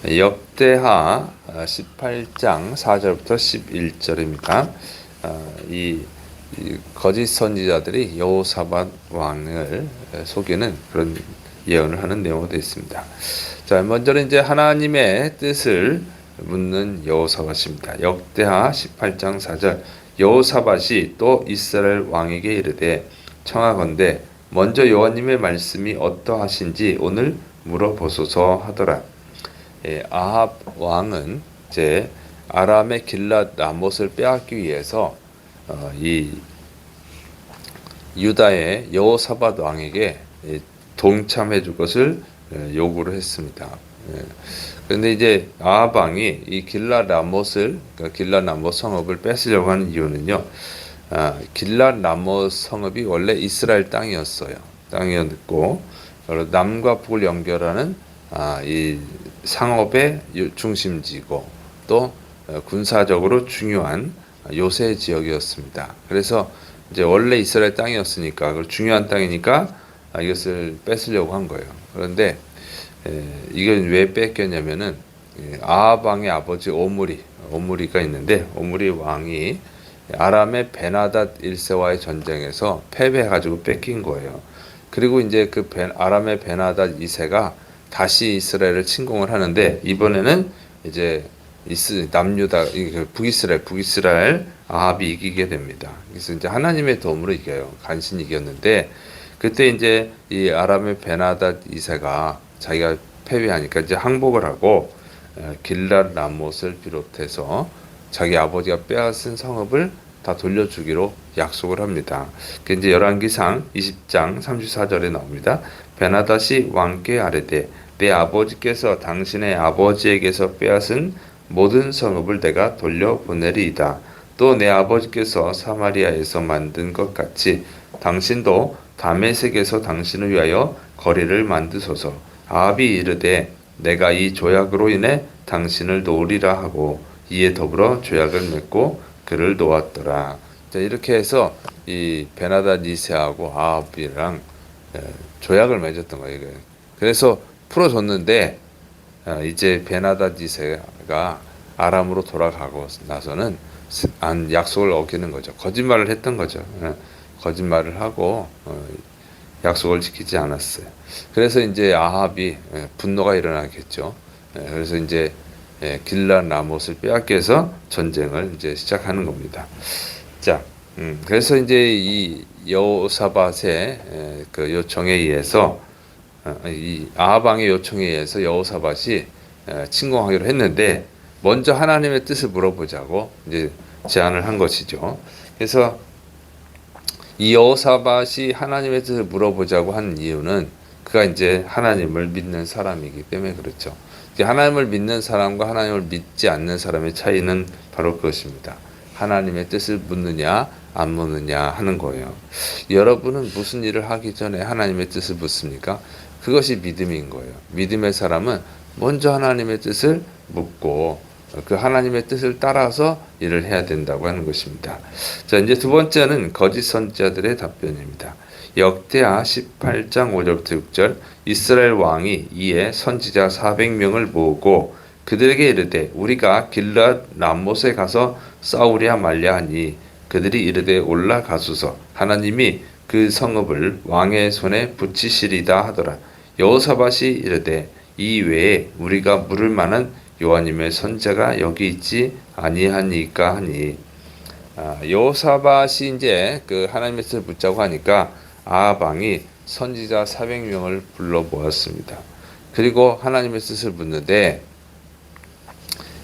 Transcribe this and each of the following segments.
역대하 18장 4절부터 11절입니다. 이 거짓 선지자들이 여호사밧 왕을 속이는 그런 예언을 하는 내용으로 되어 있습니다. 자, 먼저는 이제 하나님의 뜻을 묻는 여호사밧입니다. 역대하 18장 4절 여호사밧이 또 이스라엘 왕에게 이르되 청하건대 먼저 여호와님의 말씀이 어떠하신지 오늘 물어보소서 하더라. 아합 왕은 이제 아람의 길랏 라못을 빼앗기 위해서 이 유다의 여호사밧 왕에게 동참해 줄 것을 요구를 했습니다. 그런데 이제 아합 왕이 이 길랏 라못을, 그러니까 길랏 라못 성읍을 뺏으려고 하는 이유는요. 길랏 라못 성읍이 원래 이스라엘 땅이었어요. 땅이었고 남과 북을 연결하는 이 상업의 중심지고 또 군사적으로 중요한 요새 지역이었습니다. 그래서 이제 원래 이스라엘 땅이었으니까 그걸 중요한 땅이니까 이것을 뺏으려고 한 거예요. 그런데 이걸 왜 뺏겼냐면은 아합 왕의 아버지 오므리가 있는데 오므리 왕이 아람의 베나닷 1세와의 전쟁에서 패배해가지고 뺏긴 거예요. 그리고 이제 그 아람의 베나닷 2세가 다시 이스라엘을 침공을 하는데 이번에는 이제 남유다 북이스라엘 아합이 이기게 됩니다. 그래서 이제 하나님의 도움으로 이겨요. 간신히 이겼는데 그때 이제 이 아람의 베나닷 2세가 자기가 패배하니까 이제 항복을 하고 길랏 라못을 비롯해서 자기 아버지가 빼앗은 성읍을 다 돌려주기로 약속을 합니다. 그 이제 열왕기상 20장 34절에 나옵니다. 베나닷이 왕께 아뢰되 내 아버지께서 당신의 아버지에게서 빼앗은 모든 성읍을 내가 돌려보내리이다. 또 내 아버지께서 사마리아에서 만든 것 같이 당신도 다메섹에서 당신을 위하여 거리를 만드소서. 아합이 이르되 내가 이 조약으로 인해 당신을 놓으리라 하고 이에 더불어 조약을 맺고 그를 놓았더라. 자, 이렇게 해서 이 베나닷 2세하고 아합이랑 조약을 맺었던 거예요. 그래서 풀어줬는데 이제 베나닷 2세가 아람으로 돌아가고 나서는 약속을 어기는 거죠. 거짓말을 했던 거죠. 거짓말을 하고 약속을 지키지 않았어요. 그래서 이제 아합이 분노가 일어나겠죠. 그래서 이제 길랏 라못을 빼앗겨서 전쟁을 이제 시작하는 겁니다. 자, 그래서 이제 이 여호사밧의 그 요청에 의해서 이 아합 왕의 요청에 의해서 여호사밧이 침공하기로 했는데 먼저 하나님의 뜻을 물어보자고 이제 제안을 한 것이죠. 그래서 이 여호사밧이 하나님의 뜻을 물어보자고 한 이유는 그가 이제 하나님을 믿는 사람이기 때문에 그렇죠. 하나님을 믿는 사람과 하나님을 믿지 않는 사람의 차이는 바로 그것입니다. 하나님의 뜻을 묻느냐 안 묻느냐 하는 거예요. 여러분은 무슨 일을 하기 전에 하나님의 뜻을 묻습니까? 그것이 믿음인 거예요. 믿음의 사람은 먼저 하나님의 뜻을 묻고 그 하나님의 뜻을 따라서 일을 해야 된다고 하는 것입니다. 자, 이제 두 번째는 거짓 선지자들의 답변입니다. 역대하 18장 5절부터 6절 이스라엘 왕이 이에 선지자 400명을 모으고 그들에게 이르되 우리가 길랏 라못에 가서 싸우랴 말랴 하니 그들이 이르되 올라가소서 하나님이 그 성읍을 왕의 손에 붙이시리다 하더라. 여호사밧이 이르되 이 외에 우리가 물을 만한 여호와님의 선자가 여기 있지 아니하니까 하니 여호사밧이 이제 그 하나님의 뜻을 묻자고 하니까 아합 왕이 선지자 400명을 불러 모았습니다. 그리고 하나님의 뜻을 묻는데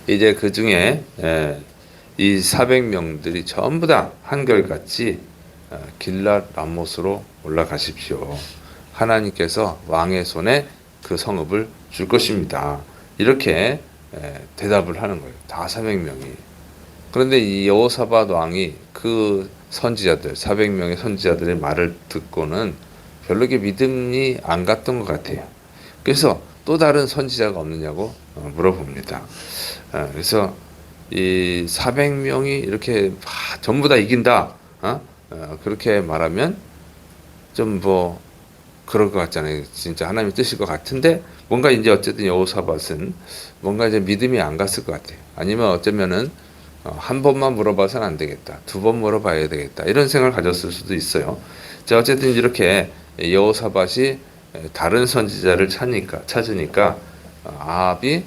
이제 그 중에 이 400명들이 전부 다 한결같이 길랏 라못으로 올라가십시오. 하나님께서 왕의 손에 그 성읍을 줄 것입니다. 이렇게 대답을 하는 거예요. 다 400명이. 그런데 이 여호사밧 왕이 그 선지자들, 400명의 선지자들의 말을 듣고는 별로 믿음이 안 갔던 것 같아요. 그래서 또 다른 선지자가 없느냐고 물어봅니다. 그래서 이 400명이 이렇게 전부 다 이긴다. 그렇게 말하면 좀 그럴 것 같잖아요. 진짜 하나님의 뜻일 것 같은데 뭔가 이제 어쨌든 여호사밧은 뭔가 이제 믿음이 안 갔을 것 같아요. 아니면 어쩌면은 한 번만 물어봐서는 안 되겠다. 두 번 물어봐야 되겠다. 이런 생각을 가졌을 수도 있어요. 자, 어쨌든 이렇게 여호사밧이 다른 선지자를 찾으니까 아합이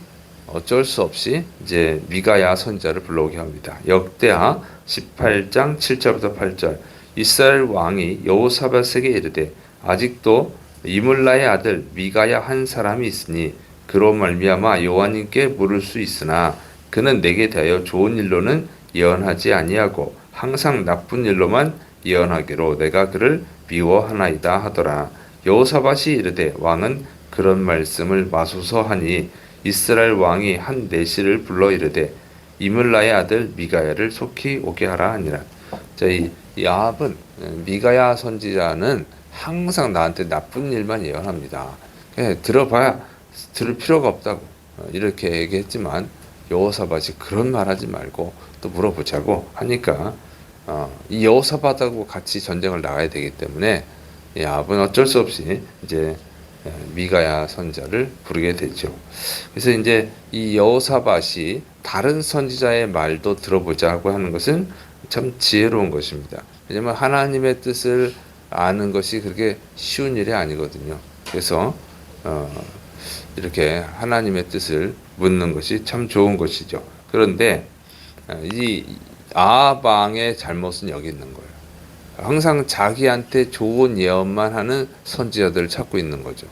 어쩔 수 없이 이제 미가야 선지자를 불러오게 합니다. 역대하 18장 7절부터 8절. 이스라엘 왕이 여호사밧에게 이르되 아직도 이물라의 아들 미가야 한 사람이 있으니 그로 말미암아 여호와님께 물을 수 있으나 그는 내게 대하여 좋은 일로는 예언하지 아니하고 항상 나쁜 일로만 예언하기로 내가 그를 미워하나이다 하더라. 여호사밧이 이르되 왕은 그런 말씀을 마소서 하니 이스라엘 왕이 한 내시를 불러 이르되 이물라의 아들 미가야를 속히 오게 하라 하니라. 자, 이 아합은 미가야 선지자는 항상 나한테 나쁜 일만 예언합니다. 들어봐야 들을 필요가 없다고 이렇게 얘기했지만 여호사밧이 그런 말하지 말고 또 물어보자고 하니까 이 여호사밧하고 같이 전쟁을 나가야 되기 때문에 이 아합은 어쩔 수 없이 이제 미가야 선지자를 부르게 되죠. 그래서 이제 이 여호사밧이 다른 선지자의 말도 들어보자고 하는 것은 참 지혜로운 것입니다. 왜냐하면 하나님의 뜻을 아는 것이 그렇게 쉬운 일이 아니거든요. 그래서 이렇게 하나님의 뜻을 묻는 것이 참 좋은 것이죠. 그런데 이 아합 왕의 잘못은 여기 있는 거예요. 항상 자기한테 좋은 예언만 하는 선지자들을 찾고 있는 거죠.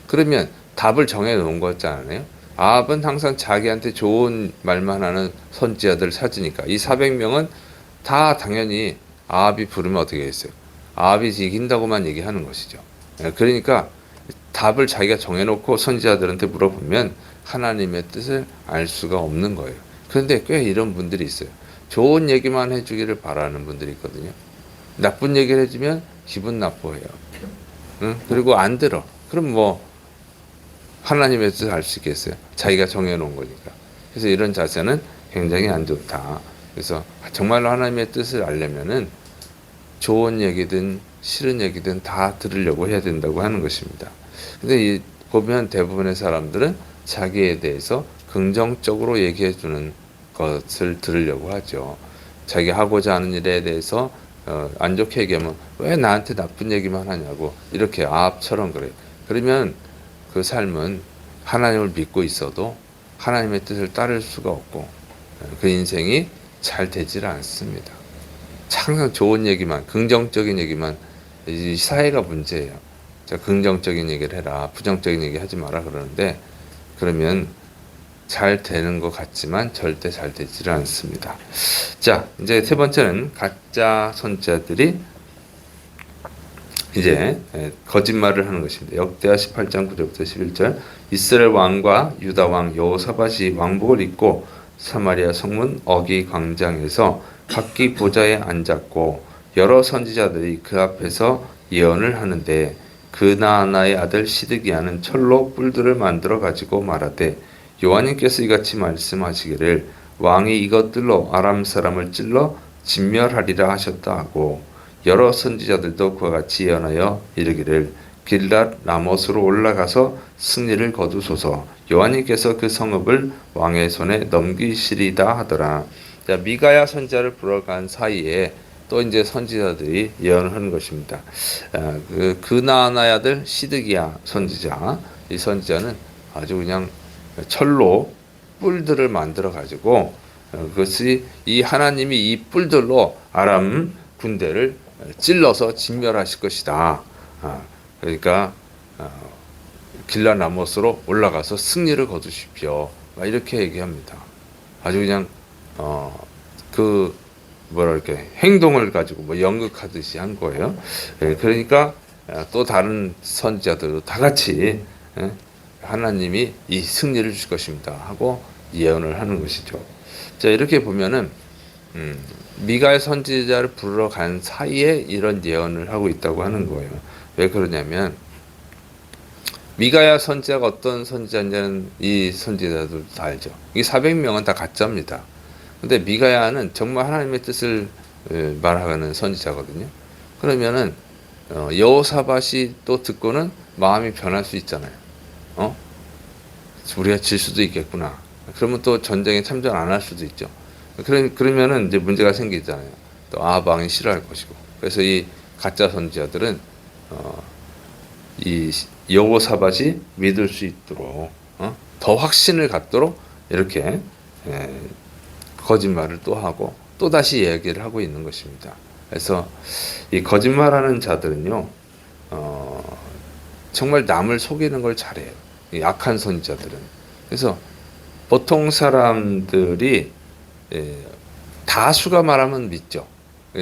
그러면 답을 정해 놓은 거잖아요. 아합은 항상 자기한테 좋은 말만 하는 선지자들을 찾으니까 이 400명은 다 당연히 아합이 부르면 어떻게 했어요? 아합이 이긴다고만 얘기하는 것이죠. 그러니까 답을 자기가 정해놓고 선지자들한테 물어보면 하나님의 뜻을 알 수가 없는 거예요. 그런데 꽤 이런 분들이 있어요. 좋은 얘기만 해주기를 바라는 분들이 있거든요. 나쁜 얘기를 해주면 기분 나빠해요. 응? 그리고 안 들어. 그럼 뭐 하나님의 뜻을 알 수 있겠어요? 자기가 정해놓은 거니까. 그래서 이런 자세는 굉장히 안 좋다. 그래서 정말로 하나님의 뜻을 알려면은 좋은 얘기든 싫은 얘기든 다 들으려고 해야 된다고 하는 것입니다. 근데 보면 대부분의 사람들은 자기에 대해서 긍정적으로 얘기해 주는 것을 들으려고 하죠. 자기 하고자 하는 일에 대해서 안 좋게 얘기하면 왜 나한테 나쁜 얘기만 하냐고 이렇게 아합처럼 그래요. 그러면 그 삶은 하나님을 믿고 있어도 하나님의 뜻을 따를 수가 없고 그 인생이 잘 되질 않습니다. 항상 좋은 얘기만, 긍정적인 얘기만, 이 사회가 문제예요. 자, 긍정적인 얘기를 해라, 부정적인 얘기 하지 마라 그러는데 그러면 잘 되는 것 같지만 절대 잘 되지를 않습니다. 자, 이제 세 번째는 가짜 선지자들이 이제 거짓말을 하는 것입니다. 역대하 18장 9절부터 11절. 이스라엘 왕과 유다 왕 여호사밧이 왕복을 입고 사마리아 성문 어기 광장에서 각기 보좌에 앉았고 여러 선지자들이 그 앞에서 예언을 하는데 그나아나의 아들 시드기야는 철로 뿔들을 만들어 가지고 말하되 여호와님께서 이같이 말씀하시기를 왕이 이것들로 아람 사람을 찔러 진멸하리라 하셨다 하고 여러 선지자들도 그와 같이 예언하여 이르기를 길랏 라못으로 올라가서 승리를 거두소서 여호와님께서 그 성읍을 왕의 손에 넘기시리다 하더라. 자, 미가야 선지자를 불러간 사이에 또 이제 선지자들이 예언을 하는 것입니다. 그나아나의 아들 시드기야 선지자, 이 선지자는 아주 그냥 철로 뿔들을 만들어 가지고 그것이 이 하나님이 이 뿔들로 아람 군대를 찔러서 진멸하실 것이다. 그러니까 길랏 라못으로 올라가서 승리를 거두십시오. 이렇게 얘기합니다. 아주 그냥 그 뭐랄까 행동을 가지고 뭐 연극하듯이 한 거예요. 그러니까 또 다른 선지자들도 다 같이 하나님이 이 승리를 주실 것입니다 하고 예언을 하는 것이죠. 자, 이렇게 보면은 미가야 선지자를 부르러 간 사이에 이런 예언을 하고 있다고 하는 거예요. 왜 그러냐면 미가야 선지자가 어떤 선지자냐는 이 선지자들도 다 알죠. 이 400명은 다 가짜입니다. 근데 미가야는 정말 하나님의 뜻을 말하는 선지자거든요. 그러면은 여호사밧이 또 듣고는 마음이 변할 수 있잖아요. 어? 우리가 질 수도 있겠구나. 그러면 또 전쟁에 참전 안 할 수도 있죠. 그러면은 이제 문제가 생기잖아요. 또 아방이 싫어할 것이고. 그래서 이 가짜 선지자들은 이 여호사밧이 믿을 수 있도록 더 확신을 갖도록 이렇게 거짓말을 또 하고 또 다시 얘기를 하고 있는 것입니다. 그래서 이 거짓말하는 자들은요, 정말 남을 속이는 걸 잘해요. 이 악한 선지자들은. 그래서 보통 사람들이 다수가 말하면 믿죠.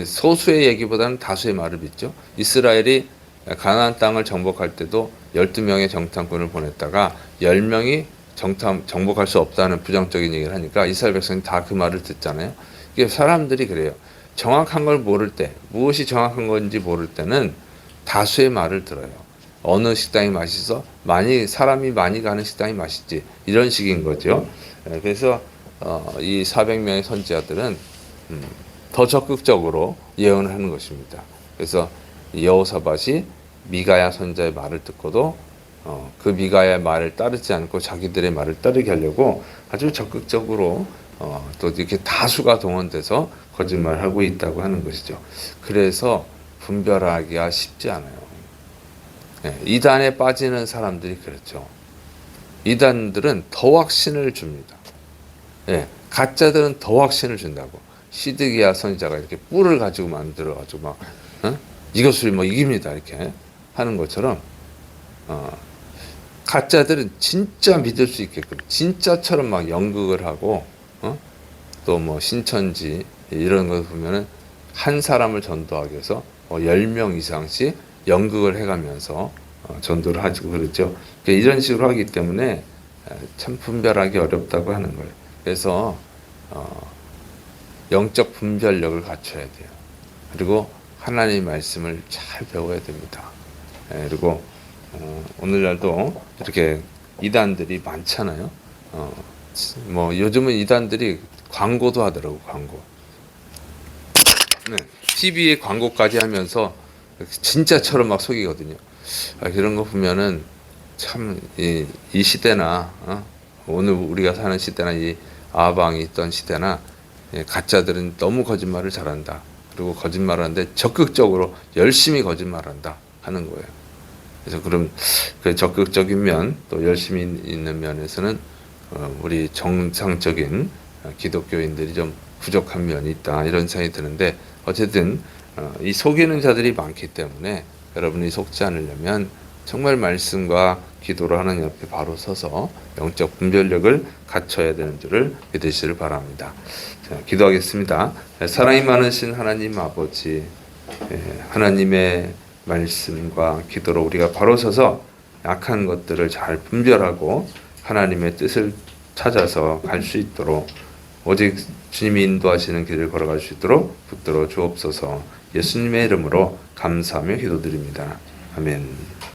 소수의 얘기보다는 다수의 말을 믿죠. 이스라엘이 가나안 땅을 정복할 때도 12명의 정탐꾼을 보냈다가 10명이 정복할 수 없다는 부정적인 얘기를 하니까 이스라엘 백성이 다 그 말을 듣잖아요. 이게 사람들이 그래요. 정확한 걸 모를 때, 무엇이 정확한 건지 모를 때는 다수의 말을 들어요. 어느 식당이 맛있어? 사람이 많이 가는 식당이 맛있지. 이런 식인 거죠. 그래서 이 400명의 선지자들은 더 적극적으로 예언을 하는 것입니다. 그래서 여호사밧이 미가야 선지자의 말을 듣고도 그 미가야의 말을 따르지 않고 자기들의 말을 따르게 하려고 아주 적극적으로 또 이렇게 다수가 동원돼서 거짓말하고 있다고 하는 것이죠. 그래서 분별하기가 쉽지 않아요. 이단에 빠지는 사람들이 그렇죠. 이단들은 더 확신을 줍니다. 가짜들은 더 확신을 준다고. 시드기야 선지자가 이렇게 뿔을 가지고 만들어가지고 막 이것을 뭐 이깁니다 이렇게 하는 것처럼 가짜들은 진짜 믿을 수 있게끔 진짜처럼 막 연극을 하고 또 뭐 신천지 이런 거 보면은 한 사람을 전도하기 위해서 10명 이상씩 연극을 해가면서 전도를 하고 그러죠. 이런 식으로 하기 때문에 참 분별하기 어렵다고 하는 거예요. 그래서 영적 분별력을 갖춰야 돼요. 그리고 하나님의 말씀을 잘 배워야 됩니다. 그리고 오늘날도 이렇게 이단들이 많잖아요. 뭐 요즘은 이단들이 광고도 하더라고. 광고. TV에 광고까지 하면서 진짜처럼 막 속이거든요. 그런 거 보면은 참 이 시대나 오늘 우리가 사는 시대나 이 아방이 있던 시대나 가짜들은 너무 거짓말을 잘한다. 그리고 거짓말하는데 적극적으로 열심히 거짓말한다 하는 거예요. 그래서 그럼 그 적극적인 면 또 열심히 있는 면에서는 우리 정상적인 기독교인들이 좀 부족한 면이 있다 이런 생각이 드는데 어쨌든 이 속이는 자들이 많기 때문에 여러분이 속지 않으려면 정말 말씀과 기도로 하나님 앞에 바로 서서 영적 분별력을 갖춰야 되는 줄을 믿으시길 바랍니다. 자, 기도하겠습니다. 사랑이 많으신 하나님 아버지, 하나님의 말씀과 기도로 우리가 바로 서서 악한 것들을 잘 분별하고 하나님의 뜻을 찾아서 갈 수 있도록 오직 주님이 인도하시는 길을 걸어갈 수 있도록 붙들어 주옵소서. 예수님의 이름으로 감사하며 기도드립니다. 아멘.